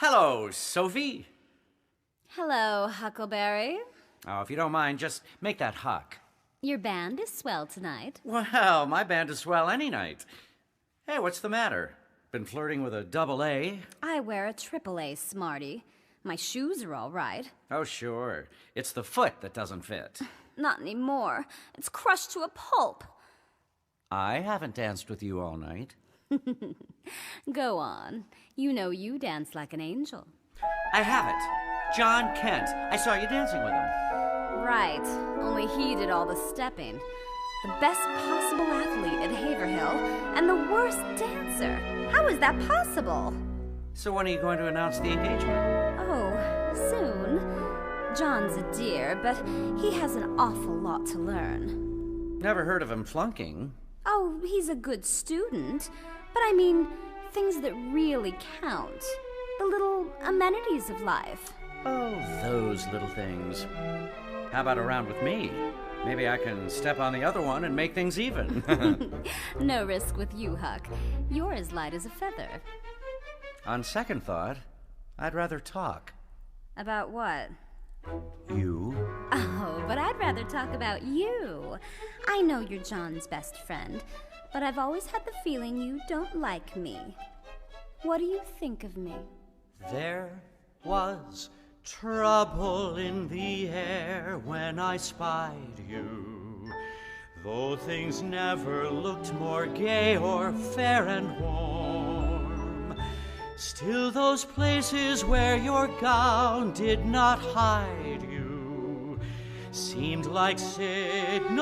Hello, Sophie. Hello, Huckleberry. Oh, if you don't mind, just make that Huck. Your band is swell tonight. Well, my band is swell any night. Hey, what's the matter? Been flirting with a double A? I wear a AAA, Smarty. My shoes are all right. Oh, sure. It's the foot that doesn't fit. Not anymore. It's crushed to a pulp. I haven't danced with you all night. Go on. You know you dance like an angel. I haven't. John Kent. I saw you dancing with him. Right. Only he did all the stepping. The best possible athlete at Haverhill, and the worst dancer. How is that possible? So when are you going to announce the engagement? Oh, soon. John's a dear, but he has an awful lot to learn. Never heard of him flunking. Oh, he's a good student. But I mean, things that really count. The little amenities of life. Oh, those little things. How about a round with me? Maybe I can step on the other one and make things even. No risk with you, Huck. You're as light as a feather. On second thought, I'd rather talk. About what? You? Oh, but I'd rather talk about you. I know you're John's best friend, but I've always had the feeling you don't like me. What do you think of me? There was trouble in the air when I spied you, though things never looked more gay or fair and warm. Still those places where your gown did not hide you seemed like signals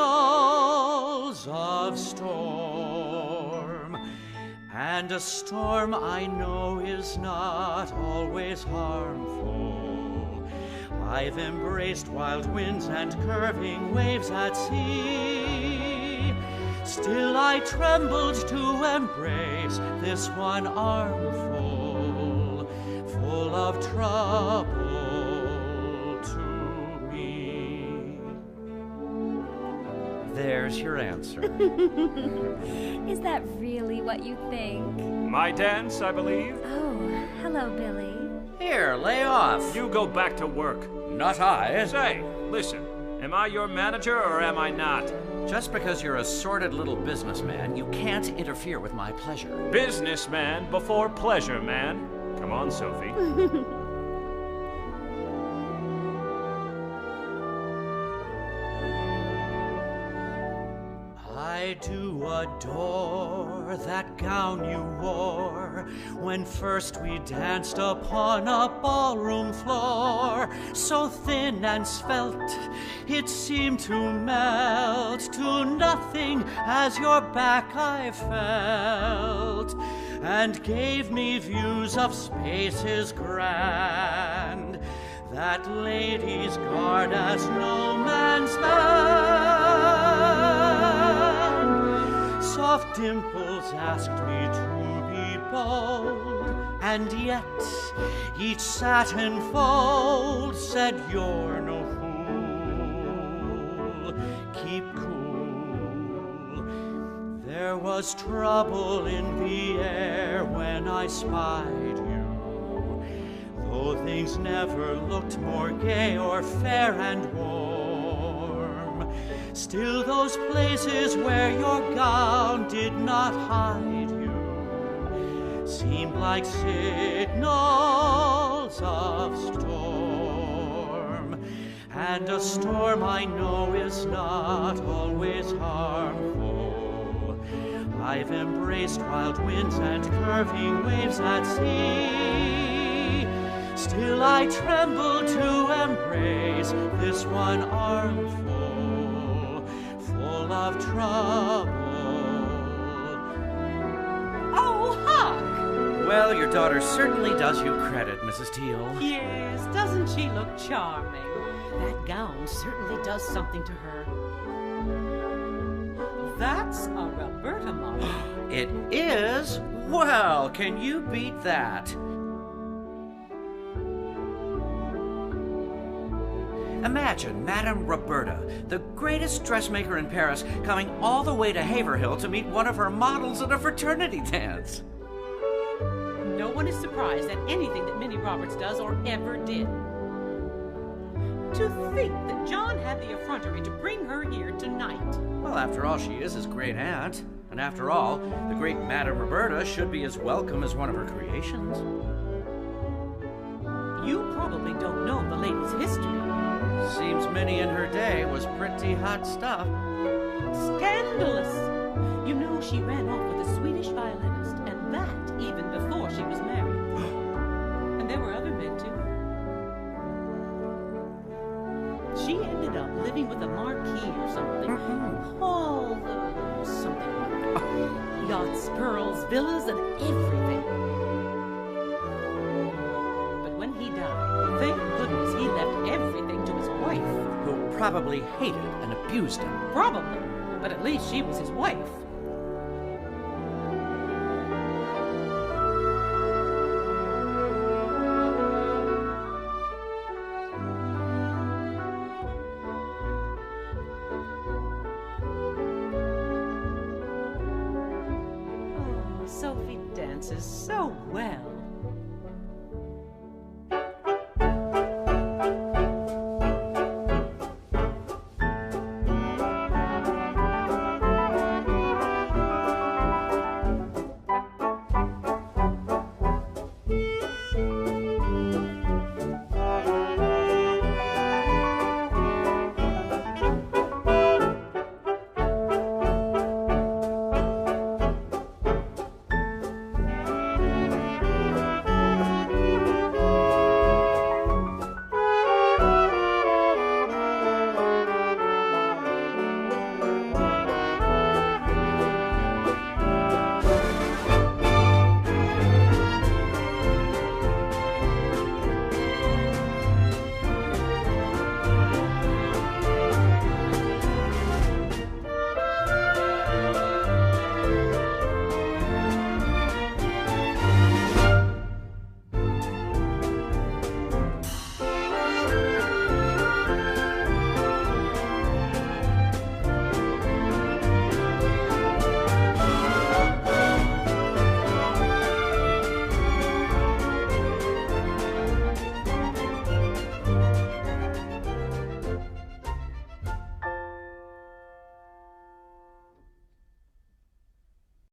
of storm. And a storm, I know, is not always harmful. I've embraced wild winds and curving waves at sea. Still I trembled to embrace this one armful, full of trouble to me. There's your answer. Is that really what you think? My dance, I believe. Oh, hello, Billy. Here, lay off. You go back to work. Not I. Say, listen, am I your manager or am I not? Just because you're a sordid little businessman, you can't interfere with my pleasure. Businessman before pleasure, man. Come on, Sophie. I do adore that gown you wore when first we danced upon a ballroom floor. So thin and svelte, it seemed to melt to nothing as your back I felt, and gave me views of spaces grand that ladies guard as no man's land. Soft dimples asked me to be bold, and yet each satin fold said you're no fool. Keep cool. There was trouble in the air when I spied you, though things never looked more gay or fair and warm. Still those places where your gown did not hide you seemed like signals of storm. And a storm, I know, is not always harmful. I've embraced wild winds and curving waves at sea. Still I tremble to embrace this one armful, full of trouble. Oh, Huck! Well, your daughter certainly does you credit, Mrs. Teal. Yes, doesn't she look charming? That gown certainly does something to her. That's a Roberta model. It is? Well, can you beat that? Imagine Madame Roberta, the greatest dressmaker in Paris, coming all the way to Haverhill to meet one of her models at a fraternity dance. No one is surprised at anything that Minnie Roberts does or ever did. To think that John had the effrontery to bring her here tonight. Well, after all, she is his great aunt. And after all, the great Madame Roberta should be as welcome as one of her creations. You probably don't know the lady's history. Seems Minnie in her day was pretty hot stuff. Scandalous! You know, she ran off with a Swedish violinist, and that even before she was married. And there were other men, too. She ended up living with a marquis or something. All something. Yachts, pearls, villas, and everything. But when he died, thank goodness he left everything to his wife. Who probably hated and abused him. Probably, but at least she was his wife. Sophie dances so well.